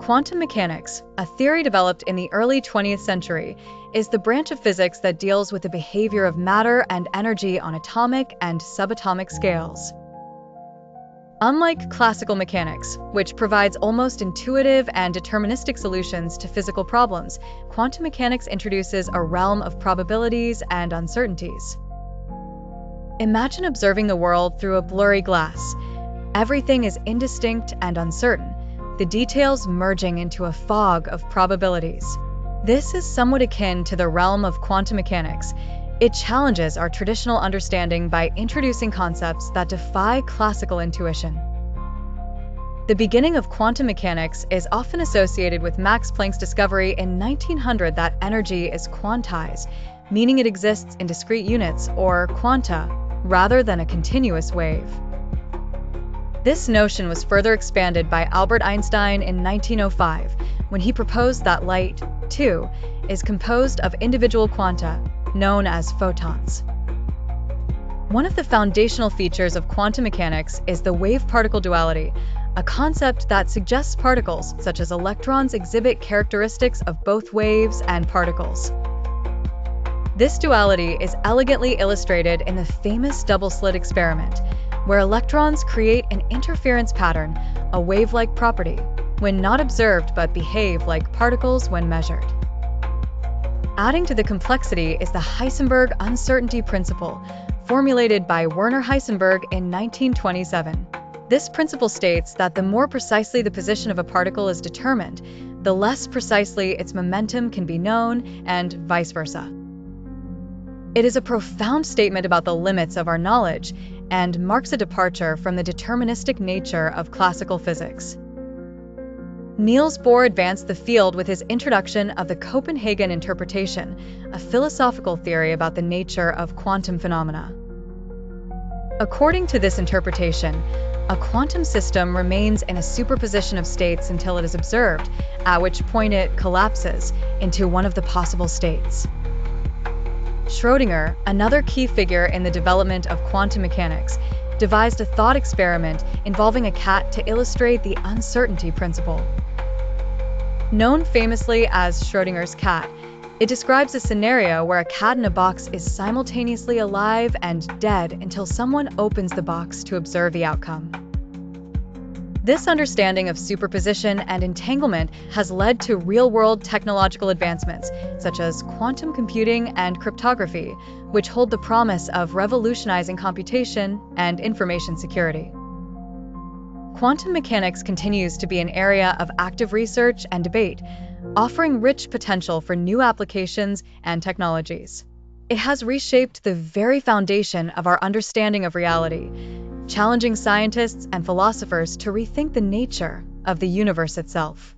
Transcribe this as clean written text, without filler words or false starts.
Quantum mechanics, a theory developed in the early 20th century, is the branch of physics that deals with the behavior of matter and energy on atomic and subatomic scales. Unlike classical mechanics, which provides almost intuitive and deterministic solutions to physical problems, quantum mechanics introduces a realm of probabilities and uncertainties. Imagine observing the world through a blurry glass. Everything is indistinct and uncertain, the details merging into a fog of probabilities. This is somewhat akin to the realm of quantum mechanics. It challenges our traditional understanding by introducing concepts that defy classical intuition. The beginning of quantum mechanics is often associated with Max Planck's discovery in 1900 that energy is quantized, meaning it exists in discrete units, or quanta, rather than a continuous wave. This notion was further expanded by Albert Einstein in 1905, when he proposed that light, too, is composed of individual quanta, known as photons. One of the foundational features of quantum mechanics is the wave-particle duality, a concept that suggests particles, such as electrons, exhibit characteristics of both waves and particles. This duality is elegantly illustrated in the famous double-slit experiment, where electrons create an interference pattern, a wave-like property, when not observed but behave like particles when measured. Adding to the complexity is the Heisenberg Uncertainty Principle, formulated by Werner Heisenberg in 1927. This principle states that the more precisely the position of a particle is determined, the less precisely its momentum can be known, and vice versa. It is a profound statement about the limits of our knowledge and marks a departure from the deterministic nature of classical physics. Niels Bohr advanced the field with his introduction of the Copenhagen interpretation, a philosophical theory about the nature of quantum phenomena. According to this interpretation, a quantum system remains in a superposition of states until it is observed, at which point it collapses into one of the possible states. Schrödinger, another key figure in the development of quantum mechanics, devised a thought experiment involving a cat to illustrate the uncertainty principle. Known famously as Schrödinger's cat, it describes a scenario where a cat in a box is simultaneously alive and dead until someone opens the box to observe the outcome. This understanding of superposition and entanglement has led to real-world technological advancements, such as quantum computing and cryptography, which hold the promise of revolutionizing computation and information security. Quantum mechanics continues to be an area of active research and debate, offering rich potential for new applications and technologies. It has reshaped the very foundation of our understanding of reality, challenging scientists and philosophers to rethink the nature of the universe itself.